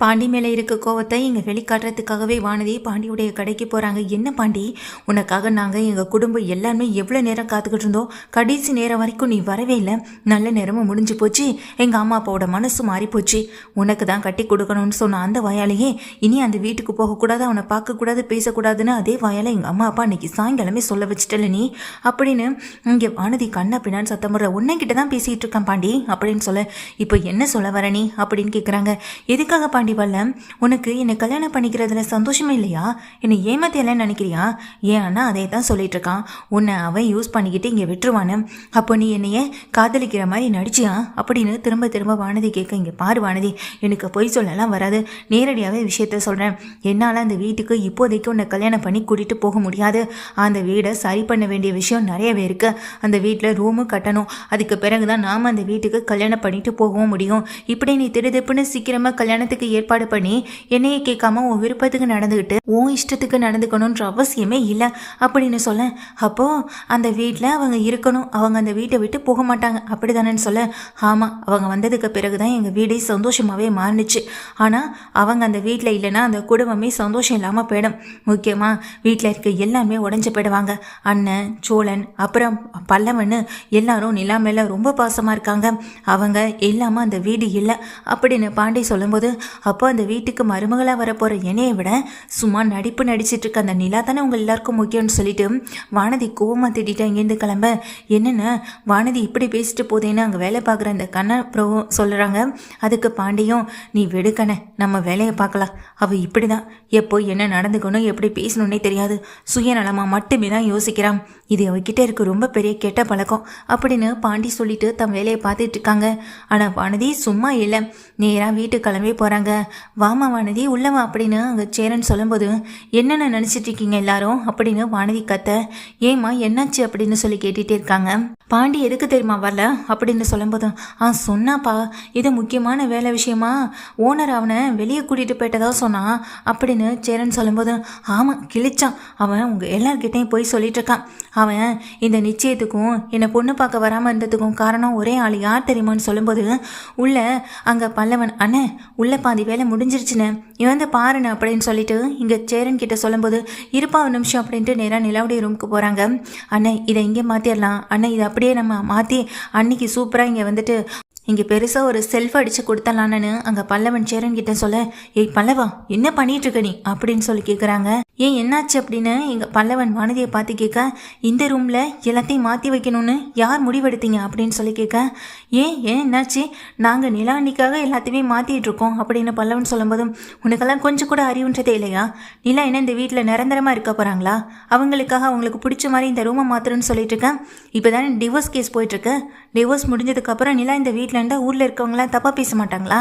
பாண்டி மேலே இருக்க கோவத்தை இங்கே வெளிக்காட்டுறதுக்காகவே வானதி பாண்டியுடைய கடைக்கு போகிறாங்க. என்ன பாண்டி, உனக்காக நாங்கள் எங்கள் குடும்பம் எல்லாருமே எவ்வளோ நேரம் காத்துக்கிட்டு இருந்தோம். கடைசி நேரம் வரைக்கும் நீ வரவே இல்லை. நல்ல நேரமும் முடிஞ்சு போச்சு. எங்கள் அம்மா அப்பாவோட மனசு மாறி போச்சு. உனக்கு தான் கட்டி கொடுக்கணும்னு சொன்ன அந்த வாயாலேயே இனி அந்த வீட்டுக்கு போகக்கூடாது, அவனை பார்க்கக்கூடாது, பேசக்கூடாதுன்னு அதே வாயால் எங்கள் அம்மா அப்பா அன்னைக்கு சாயங்காலமே சொல்ல வச்சுட்டல நீ அப்படின்னு இங்கே வானதி கண்ணா பின்னான்னு சத்தம் போடுற. உன்னைக்கிட்ட தான் பேசிகிட்டு இருக்கான் பாண்டி அப்படின்னு சொல்ல. இப்போ என்ன சொல்ல வர நீ அப்படின்னு கேட்குறாங்க. எதுக்காக பாண்டி வரல? உனக்கு என்னை கல்யாணம் பண்ணிக்கிறதுல சந்தோஷமே இல்லையா? என்னை ஏமாத்தியெல்லாம் நினைக்கிறியா? ஏன் அண்ணா அதே தான் சொல்லிட்டு இருக்கான். உன்னை அவன் யூஸ் பண்ணிக்கிட்டு இங்கே விட்டுருவானு. அப்போ நீ என்னைய காதலிக்கிற மாதிரி நடிச்சியா அப்படின்னு திரும்ப திரும்ப வானதி கேட்க. இங்கே பாரு வானதி, எனக்கு பொய் சொல்லலாம் வராது. நேரடியாகவே விஷயத்த சொல்கிறேன். என்னால் அந்த வீட்டுக்கு இப்போதைக்கு உன்னை கல்யாணம் பண்ணி கூட்டிகிட்டு போக முடியாது. அந்த வீடை சரி பண்ண வேண்டிய விஷயம் நிறையவே இருக்குது. அந்த வீட்டில் ரூமு கட்டணும். அதுக்கு பிறகு தான் நாம் அந்த வீட்டுக்கு கல்யாணம் பண்ணிட்டு போகவும் முடியும். இப்படி நீ திடுதிப்புன்னு சீக்கிரமாக கல்யாணத்துக்கு ஏற்பாடு பண்ணி என்னையே கேட்காம உன் விருப்பத்துக்கு நடந்துக்கிட்டு உன் இஷ்டத்துக்கு நடந்துக்கணுன்ற அவசியமே இல்லை அப்படின்னு சொல்ல. அப்போ அந்த வீட்டில் அவங்க இருக்கணும், அவங்க அந்த வீட்டை விட்டு போக மாட்டாங்க அப்படி தானேன்னு சொல்ல. ஆமாம், அவங்க வந்ததுக்கு பிறகு தான் எங்கள் வீடே சந்தோஷமாகவே மாறினுச்சு. ஆனால் அவங்க அந்த வீட்டில் இல்லைன்னா அந்த குடும்பமே சந்தோஷம் இல்லாமல் போயிடும். முக்கியமாக வீட்டில் இருக்க எல்லாமே உடஞ்சி போயிடுவாங்க. அண்ணன், சோழன், அப்புறம் பல்லவன் எல்லாரும் நிலா மேலே ரொம்ப பாசமாக இருக்காங்க. அவங்க இல்லாமல் அந்த வீடு இல்லை அப்படின்னு பாண்டி சொல்லும்போது, அப்போ அந்த வீட்டுக்கு மருமகளாக வரப்போகிற என்னையை விட சும்மா நடிப்பு நடிச்சிட்டு இருக்க அந்த நிலா தானே உங்கள் எல்லாருக்கும் முக்கியம்னு சொல்லிட்டு வானதி கோவமாக திட்டிட்டு இங்கேருந்து கிளம்ப. என்னென்ன வானதி இப்படி பேசிட்டு போதேன்னு அங்கே வேலை பார்க்குற அந்த கண்ணா ப்ரோ சொல்கிறாங்க. அதுக்கு பாண்டியும், நீ வெடுக்கணே, நம்ம வேலையை பார்க்கலாம். அவள் இப்படி தான் எப்போ என்ன நடந்துக்கணும் எப்படி பேசணுன்னே தெரியாது. சுயநலமாக மட்டுமே தான் யோசிக்கிறான். இது அவகிட்ட இருக்க ரொம்ப பெரிய கெட்ட பழக்கம் அப்படின்னு பாண்டி சொல்லிட்டு தம் வேலையை பார்த்துட்டு இருக்காங்க. ஆனால் வானதி சும்மா இல்லை, நேராக வீட்டுக்கு கிளம்பி போகிறாங்க. வாமா வானதி உள்ளவா அப்படின்னு அங்கே சேரன் சொல்லும்போது, என்னென்ன நினச்சிட்டு இருக்கீங்க எல்லாரும் அப்படின்னு வானதி கத்த. ஏம்மா என்னாச்சு அப்படின்னு சொல்லி கேட்டுகிட்டே இருக்காங்க. பாண்டி எதுக்கு தெரியுமா வரல அப்படின்னு சொல்லும்போது, சொன்னாப்பா, இது முக்கியமான வேலை விஷயமா ஓனர் அவனை வெளியே கூட்டிகிட்டு போயிட்டதா சொன்னான் அப்படின்னு சேரன் சொல்லும்போது, ஆமாம் கிழிச்சான். அவன் உங்கள் எல்லார்கிட்டையும் போய் சொல்லிட்டு இருக்கான். அவன் இந்த நிச்சயத்துக்கும் என்னை பொண்ணு பார்க்க வராமல் இருந்ததுக்கும் காரணம் ஒரே ஆள் யார் தெரியுமான்னு சொல்லும்போது, உள்ள அங்கே பல்லவன், அண்ணே உள்ள பாதி வேலை முடிஞ்சிருச்சுன்னு இவன் பாருன்னு அப்படின்னு சொல்லிட்டு இங்கே சேரன் கிட்ட சொல்லும்போது, இருப்பா ஒரு நிமிஷம் அப்படின்ட்டு நேராக நிலாவுடைய ரூமுக்கு போகிறாங்க. அண்ணே இதை இங்கே மாற்றிடலாம், அண்ணே இதை அப்படியே நம்ம மாற்றி அன்னைக்கு சூப்பராக இங்கே வந்துட்டு இங்கே பெருசாக ஒரு செல்ஃப் அடித்து கொடுத்தலான்னு அங்கே பல்லவன் சேரன் கிட்ட சொல்ல. ஏய் பல்லவா, என்ன பண்ணிட்டு இருக்க நீ அப்படின்னு சொல்லி கேட்குறாங்க. ஏன் என்னாச்சு அப்படின்னு எங்கள் பல்லவன் வானதியை பார்த்து கேட்க. இந்த ரூமில் எல்லாத்தையும் மாற்றி வைக்கணும்னு யார் முடிவெடுத்தீங்க அப்படின்னு சொல்லி கேட்க. ஏன் என்னாச்சு? நாங்கள் நிலாண்டிக்காக எல்லாத்தையுமே மாற்றிட்டு இருக்கோம் அப்படின்னு பல்லவன் சொல்லும்போதும், உனக்கெல்லாம் கொஞ்சம் கூட அறிவுன்றதே இல்லையா? நிலா என்ன இந்த வீட்டில் நிரந்தரமாக இருக்க போகிறாங்களா? அவங்களுக்காக அவங்களுக்கு பிடிச்ச மாதிரி இந்த ரூமை மாற்றுறேன்னு சொல்லிட்டு இருக்கேன். இப்போ தானே டிவோர்ஸ் கேஸ் போயிட்டுருக்கு. டிவோர்ஸ் முடிஞ்சதுக்கப்புறம் நிலா இந்த வீட்டில் இருந்தால் ஊரில் இருக்கவங்களாம் தப்பாக பேச மாட்டாங்களா?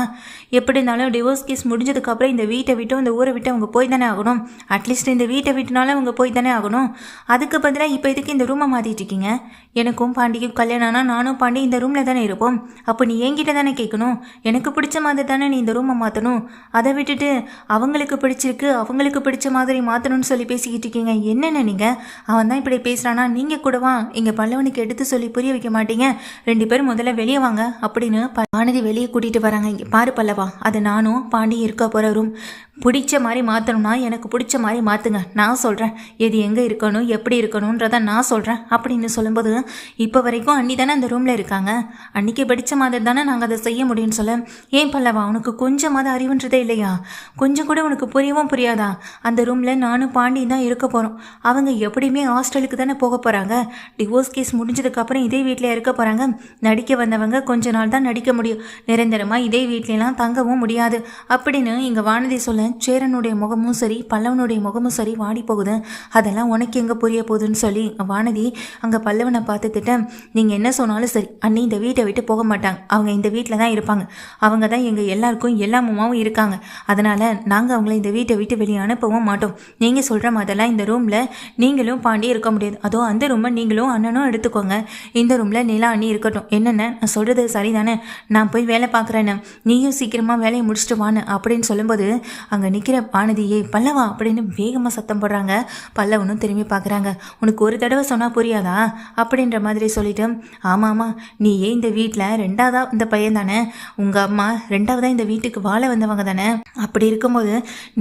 எப்படி இருந்தாலும் டிவோர்ஸ் கேஸ் முடிஞ்சதுக்கப்புறம் இந்த வீட்டை விட்டு இந்த ஊரை விட்டு அவங்க போய் தானே ஆகணும். அட்லீஸ்ட் இந்த வீட்டை விட்டுனாலும் அவங்க போய் தானே ஆகணும். அதுக்கு பதிலாக இப்போ இதுக்கு இந்த ரூமை மாற்றிட்டு இருக்கீங்க. எனக்கும் பாண்டிக்கும் கல்யாணம் ஆனால் நானும் பாண்டி இந்த ரூமில் தானே இருப்போம். அப்போ நீ என்கிட்ட தானே கேட்கணும். எனக்கு பிடிச்ச மாதிரி தானே நீ இந்த ரூமை மாற்றணும். அதை விட்டுட்டு அவங்களுக்கு பிடிச்சிருக்கு அவங்களுக்கு பிடிச்ச மாதிரி மாற்றணும்னு சொல்லி பேசிக்கிட்டு இருக்கீங்க. என்னென்ன நீங்கள்? அவன் தான் இப்படி பேசுகிறானா? நீங்கள் கூடவா எங்கள் பல்லவனுக்கு எடுத்து சொல்லி புரிய வைக்க மாட்டீங்க? 2 பேரும் முதல்ல வெளியே வாங்க அப்படின்னு வானதி வெளியே கூட்டிகிட்டு வராங்க. இங்கே பாரு பல்லவா, அது நானும் பாண்டி இருக்க போகிற ரூம். பிடிச்ச மாதிரி மாற்றணும்னா எனக்கு பிடிச்ச மாதிரி மாற்றுங்க. நான் சொல்கிறேன் எது எங்கே இருக்கணும் எப்படி இருக்கணுன்றதை நான் சொல்கிறேன் அப்படின்னு சொல்லும்போது, இப்போ வரைக்கும் அண்ணி தானே அந்த ரூமில் இருக்காங்க. அன்றைக்கி படித்த மாதிரி தானே நாங்கள் அதை செய்ய முடியும்னு சொல்ல. ஏன் பல்லவா, உனக்கு கொஞ்சமாவது அறிவுன்றதே இல்லையா? கொஞ்சம் கூட உனக்கு புரியவும் புரியாதா? அந்த ரூமில் நானும் பாண்டி தான் இருக்க போகிறோம். அவங்க எப்படியுமே ஹாஸ்டலுக்கு தானே போக போகிறாங்க. டிவோர்ஸ் கேஸ் முடிஞ்சதுக்கப்புறம் இதே வீட்டில் இருக்க போகிறாங்க. நடிக்க வந்தவங்க கொஞ்ச நாள் தான் நடிக்க முடியும். நிரந்தரமாக இதே வீட்லலாம் தங்கவும் முடியாது அப்படின்னு இங்கே வானதி சொல்ல. சேரனுடைய முகமும் சரி பல்லவனுடைய முகமும் சரி வாடி போகுது. அதெல்லாம் உனக்கு எங்கே புரிய போகுதுன்னு சொல்லி வானதி அங்கே பல்லவனை பார்த்துட்டு, நீங்கள் என்ன சொன்னாலும் சரி அண்ணி இந்த வீட்டை விட்டு போக மாட்டாங்க. அவங்க இந்த வீட்டில் தான் இருப்பாங்க. அவங்க தான் எங்கள் எல்லாருக்கும் எல்லாமுமாவும் இருக்காங்க. அதனால் நாங்கள் அவங்கள இந்த வீட்டை விட்டு வெளியே அனுப்பவும் மாட்டோம். நீங்கள் சொல்கிற மாதிரிலாம் இந்த ரூமில் நீங்களும் பாண்டி இருக்க முடியாது. அதோ அந்த ரூமை நீங்களும் அண்ணனும் எடுத்துக்கோங்க. இந்த ரூமில் நிலா அண்ணி இருக்கட்டும். என்னென்ன நான் சொல்கிறது சரிதானே? நான் போய் வேலை பார்க்குறேன்னு, நீயும் சீக்கிரமாக வேலையை முடிச்சுட்டு வான்னு அப்படின்னு சொல்லும்போது அங்கே நிற்கிற வானதியே பல்லவா அப்படின்னு வேகமாக சத்தம் போடுறாங்க. பல்லவனும் திரும்பி பார்க்குறாங்க. உனக்கு ஒரு தடவை சொன்னால் புரியாதா அப்படின்ற மாதிரி சொல்லிட்டு, ஆமாம் நீயே இந்த வீட்டில் ரெண்டாவதா இந்த பையன் தானே, உங்கள் அம்மா ரெண்டாவதாக இந்த வீட்டுக்கு வாழ வந்தவங்க தானே, அப்படி இருக்கும்போது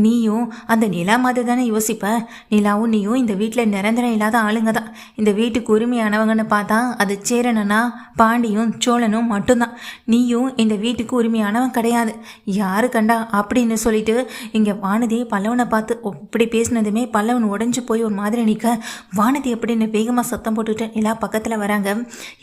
நீயும் அந்த நிலா மாதிரி தானே யோசிப்ப. நிலாவும் நீயும் இந்த வீட்டில் நிரந்தரம் இல்லாத ஆளுங்க தான். இந்த வீட்டுக்கு உரிமையானவங்கன்னு பார்த்தா அது சேரனா பாண்டியும் சோழனும் மட்டும்தான். நீயும் இந்த வீட்டுக்கு உரிமையானவன் கிடையாது. யாரு கண்டா அப்படின்னு சொல்லிட்டு இங்கே வானதி பல்லவனை பார்த்து இப்படி பேசினதுமே பல்லவன் உடஞ்சி போய் ஒரு மாதிரி நிற்க, வானதி அப்படின்னு வேகமாக சத்தம் போட்டுட்டு நிலா பக்கத்தில் வராங்க.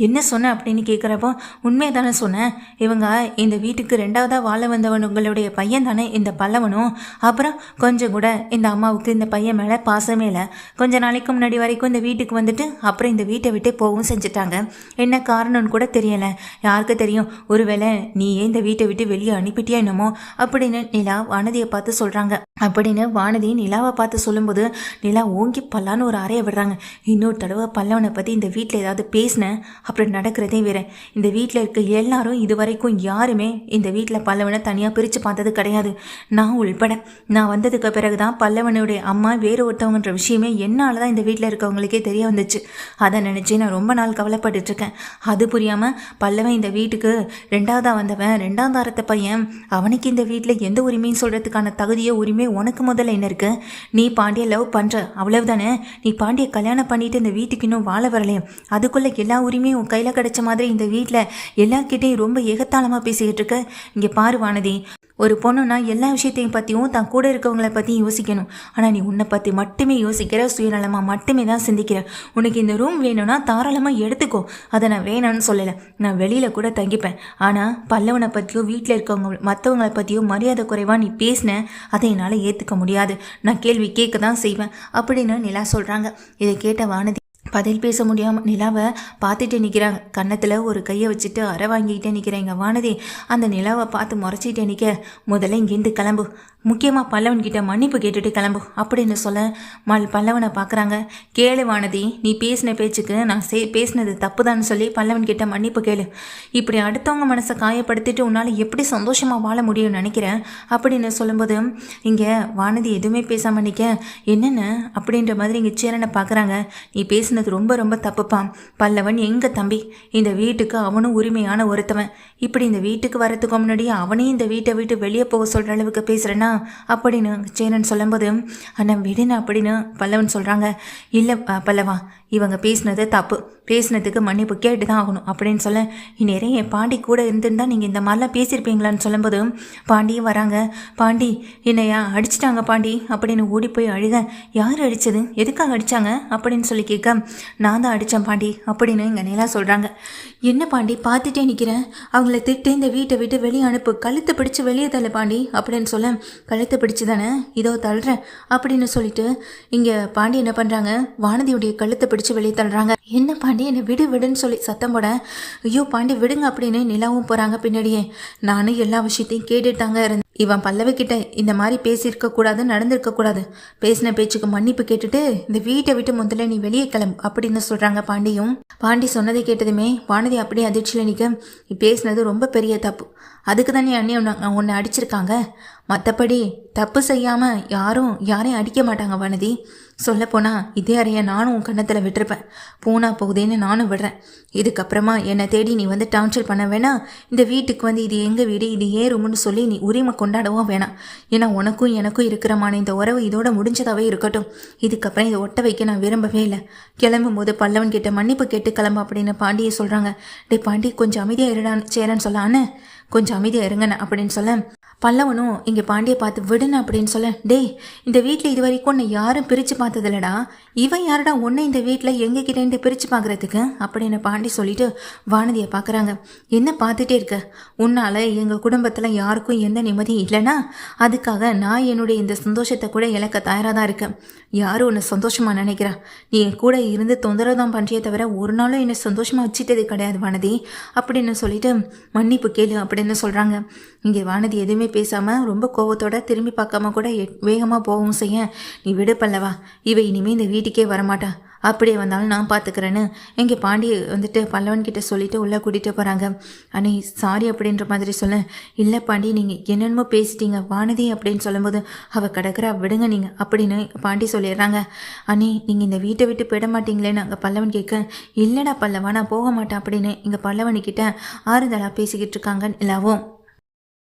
என்ன சொன்ன அப்படின்னு கேட்குறப்போ, உண்மையை தானே சொன்னேன். இவங்க இந்த வீட்டுக்கு ரெண்டாவதாக வாழ வந்தவன் உங்களுடைய பையன் தானே இந்த பல்லவனும். அப்புறம் கொஞ்சம் கூட இந்த அம்மாவுக்கு இந்த பையன் மேலே பாசமே இல்லை. கொஞ்ச நாளைக்கு முன்னாடி வரைக்கும் இந்த வீட்டுக்கு வந்துட்டு அப்புறம் இந்த வீட்டை விட்டு போகவும் செஞ்சுட்டாங்க. என்ன காரணம்னு கூட தெரியலை. யாருக்கு தெரியும், ஒருவேளை நீயே இந்த வீட்டை விட்டு வெளியே அனுப்பிட்டியா என்னமோ அப்படின்னு நிலா வானதியை பார்த்து சொல்கிறாங்க. அப்படின்னு வானதி நிலாவை பார்த்து சொல்லும்போது நிலா ஓங்கி பல்லான்னு ஒரு அறையை விடுறாங்க. இன்னொரு தடவை பல்லவனை பற்றி இந்த வீட்டில் ஏதாவது பேசினேன் அப்புறம் நடக்கிறதே வேற. இந்த வீட்டில் இருக்க எல்லாரும் இது வரைக்கும் யாருமே இந்த வீட்டில் பல்லவனை தனியாக பிரித்து பார்த்தது கிடையாது, நான் உள்பட. நான் வந்ததுக்கு பிறகு தான் பல்லவனுடைய அம்மா வேறு ஒருத்தவங்கன்ற விஷயமே என்னால் தான் இந்த வீட்டில் இருக்கவங்களுக்கே தெரிய வந்துச்சு. அதை நினச்சி நான் ரொம்ப நாள் கவலைப்பட்டுட்ருக்கேன். அது புரியாமல் பல்லவன் இந்த வீட்டுக்கு ரெண்டாவதாக வந்தவன் ரெண்டாம் தாரத்தை பையன், அவனுக்கு இந்த வீட்டில் எந்த உரிமையும் சொல்கிறதுக்கான தகுதியோ உரிமை உனக்கு முதல்ல என்ன இருக்கு? நீ பாண்டிய லவ் பண்ணுற அவ்வளவுதானே. நீ பாண்டிய கல்யாணம் பண்ணிட்டு இந்த வீட்டுக்கு இன்னும் வாழ வரலையே, அதுக்குள்ளே எல்லா உரிமையும் உன் கையில் கிடைச்ச மாதிரி இந்த வீட்டில் எல்லார்கிட்டையும் ரொம்ப ஏகத்தாளமாக பேசிக்கிட்டு இருக்க. இங்கே பாரு வானதி, ஒரு பொண்ணுன்னா எல்லா விஷயத்தையும் பற்றியும் தான் கூட இருக்கவங்கள பற்றியும் யோசிக்கணும். ஆனால் நீ உன்னை பற்றி மட்டுமே யோசிக்கிற, சுயநலமாக மட்டுமே தான் சிந்திக்கிற. உனக்கு இந்த ரூம் வேணும்னா தாராளமாக எடுத்துக்கோ, அதை நான் வேணான்னு சொல்லலை. நான் வெளியில் கூட தங்கிப்பேன். ஆனால் பல்லவனை பற்றியோ வீட்டில் இருக்கவங்க மற்றவங்களை பற்றியோ மரியாதை குறைவாக நீ பேசின, அதை என்னால் ஏற்றுக்க முடியாது. நான் கேள்வி கேட்க தான் செய்வேன் அப்படின்னு நிலா சொல்கிறாங்க. இதை கேட்ட வானதி பதில் பேச முடியாமல் நிலாவை பார்த்துட்டு நிற்கிறாங்க. கன்னத்தில் ஒரு கையை வச்சுட்டு அரை வாங்கிக்கிட்டே நிற்கிறேங்க வானதி. அந்த நிலாவை பார்த்து முறைச்சிட்டே நிற்க, முதல்ல இங்கேருந்து கிளம்பு, முக்கியமாக பல்லவன்கிட்ட மன்னிப்பு கேட்டுட்டு கிளம்பு அப்படின்னு சொல்ல பல்லவனை பார்க்குறாங்க. கேளு வானதி, நீ பேசின பேச்சுக்கு நான் பேசினது தப்புதான்னு சொல்லி பல்லவன்கிட்ட மன்னிப்பு கேளு. இப்படி அடுத்தவங்க மனசை காயப்படுத்திட்டு உன்னால் எப்படி சந்தோஷமாக வாழ முடியும்னு நினைக்கிறேன் அப்படின்னு சொல்லும்போது இங்கே வானதி எதுவுமே பேசாமல் நிற்க, என்னென்ன அப்படின்ற மாதிரி இங்கே சேரனை பார்க்குறாங்க. நீ பேசினது ரொம்ப ரொம்ப தப்புப்பான். பல்லவன் எங்க தம்பி, இந்த வீட்டுக்கு அவனும் உரிமையான ஒருத்தவன். இப்படி இந்த வீட்டுக்கு வரத்துக்கு முன்னாடியே அவனையும் இந்த வீட்டை விட்டு வெளியே போக சொல்கிற அளவுக்கு பேசுகிறேன்னா அப்படின்னு சேரன் சொல்லும்போது, அண்ணா விடுன்னு அப்படின்னு பல்லவன் சொல்கிறாங்க. இல்லை பல்லவா, இவங்க பேசினது தப்பு, பேசினதுக்கு மன்னிப்பு கேட்டு தான் ஆகணும் அப்படின்னு சொல்ல, இந்நேரம் என் பாண்டி கூட இருந்துருந்தா நீங்கள் இந்த மாதிரிலாம் பேசியிருப்பீங்களான்னு சொல்லும்போது பாண்டியும் வராங்க. பாண்டி என்னையா அடிச்சிட்டாங்க பாண்டி அப்படின்னு ஓடி போய் அழுக. யார் அடித்தது, எதுக்காக அடித்தாங்க அப்படின்னு சொல்லி கேட்க, நான் தான் அடித்தேன் பாண்டி அப்படின்னு இங்கே நிலா சொல்கிறாங்க. என்ன பாண்டி பார்த்துட்டே நிற்கிறேன், அவங்கள திட்டு இந்த வீட்டை விட்டு வெளியே அனுப்பு, கழுத்தை பிடிச்சி வெளியே தள்ள பாண்டி அப்படின்னு சொல்ல, கழுத்தை பிடிச்சி தானே இதோ தள்ளுறேன் அப்படின்னு சொல்லிட்டு இங்கே பாண்டி என்ன பண்ணுறாங்க, வானதியுடைய கழுத்தை பிடிச்சி வெளியே தள்ளுறாங்க. என்ன பாண்டி என்னை விடு விடுன்னு சொல்லி சத்தம் போட, ஐயோ பாண்டி விடுங்க அப்படின்னு நிலாவும் போகிறாங்க பின்னாடியே. நானும் எல்லா விஷயத்தையும் கேட்டுட்டு தாங்க இருந்தேன். இவன் பல்லவி கிட்ட இந்த மாதிரி பேசியிருக்க கூடாது, நடந்திருக்க கூடாது. பேசின பேச்சுக்கு மன்னிப்பு கேட்டுட்டு இந்த வீட்டை விட்டு முதல்ல நீ வெளியே கிளம்பு அப்படின்னு சொல்கிறாங்க பாண்டியும். பாண்டி சொன்னதை கேட்டதுமே வானதி அப்படியே அதிர்ச்சியில் நிற்க, நீ பேசினது ரொம்ப பெரிய தப்பு, அதுக்கு தானே அண்ணி உன்னை அடிச்சிருக்காங்க. மற்றபடி தப்பு செய்யாமல் யாரையும் அடிக்க மாட்டாங்க வானதி. சொல்லப்போனால் இதே அறைய நானும் உன் கன்னத்தில் விட்டுருப்பேன். பூனா போகுதேன்னு நானும் விடுறேன். இதுக்கப்புறமா என்னை தேடி நீ வந்து டார்ச்சர் பண்ண வேணாம். இந்த வீட்டுக்கு வந்து இது எங்கள் வீடு, இது ஏன் ரூம்னு சொல்லி நீ உரிமை கொண்டாடவும் வேணாம். ஏன்னா உனக்கும் எனக்கும் இருக்கிறமான இந்த உறவு இதோட முடிஞ்சதாகவே இருக்கட்டும். இதுக்கப்புறம் இதை ஒட்ட வைக்க நான் விரும்பவே இல்லை. கிளம்பும் போது பல்லவன் கிட்ட மன்னிப்பு கேட்டு கிளம்பு அப்படின்னு பாண்டியை சொல்கிறாங்க. டே பாண்டி கொஞ்சம் அமைதியாக இருடான்னு சேரன்னு சொல்ல, அண்ணே கொஞ்சம் அமைதியாக இருங்கண்ணே அப்படின்னு சொல்ல, பல்லவனும் இங்கே பாண்டியை பார்த்து விடுன்னு அப்படின்னு சொல்ல, டேய் இந்த வீட்டில் இது வரைக்கும் உன்னை யாரும் பிரித்து பார்த்ததில்லடா, இவன் யாருடா உன்னை இந்த வீட்டில் எங்ககிட்டேருந்து பிரித்து பார்க்குறதுக்கு அப்படின்னு பாண்டி சொல்லிட்டு வானதியை பார்க்குறாங்க. என்ன பார்த்துட்டே இருக்க, உன்னால் எங்கள் குடும்பத்தில் யாருக்கும் எந்த நிம்மதியும் இல்லைன்னா அதுக்காக நான் என்னுடைய இந்த சந்தோஷத்தை கூட இழக்க தயாராக தான் இருக்கேன். யாரும் உன்னை சந்தோஷமாக நினைக்கிறா, நீ என் கூட இருந்து தொந்தரவு தான் பண்ணுறியே தவிர ஒரு நாளும் என்னை சந்தோஷமாக வச்சுட்டது கிடையாது வானதி அப்படின்னு சொல்லிட்டு மன்னிப்பு கேளு அப்படின்னு சொல்கிறாங்க. இங்கே வானதி எதுவுமே பேசாமல் ரொம்ப கோவத்தோட திரும்பி பார்க்காம கூட வேகமாக போகவும் செய்ய, நீ விடு பல்லவா, இவ இனிமேல் இந்த வீட்டுக்கே வரமாட்டா அப்படியே வந்தாலும் நான் பார்த்துக்கிறேன்னு இங்கே பாண்டி வந்துட்டு பல்லவன்கிட்ட சொல்லிட்டு உள்ளே கூட்டிகிட்டு போகிறாங்க. அண்ணே சாரி அப்படின்ற மாதிரி சொல்ல, இல்லை பாண்டி நீங்கள் என்னென்னமோ பேசிட்டீங்க வானதி அப்படின்னு சொல்லும்போது அவள் கிடக்குறா விடுங்க நீங்கள் அப்படின்னு பாண்டி சொல்லிடுறாங்க. அண்ணே நீங்கள் இந்த வீட்டை விட்டு போயிட மாட்டீங்களேன்னு அங்கே பல்லவன் கேட்க, இல்லைடா பல்லவா நான் போக மாட்டேன் அப்படின்னு இங்கே பல்லவனிக்கிட்ட ஆறுதலாக பேசிக்கிட்டு இருக்காங்க நிலாவும்.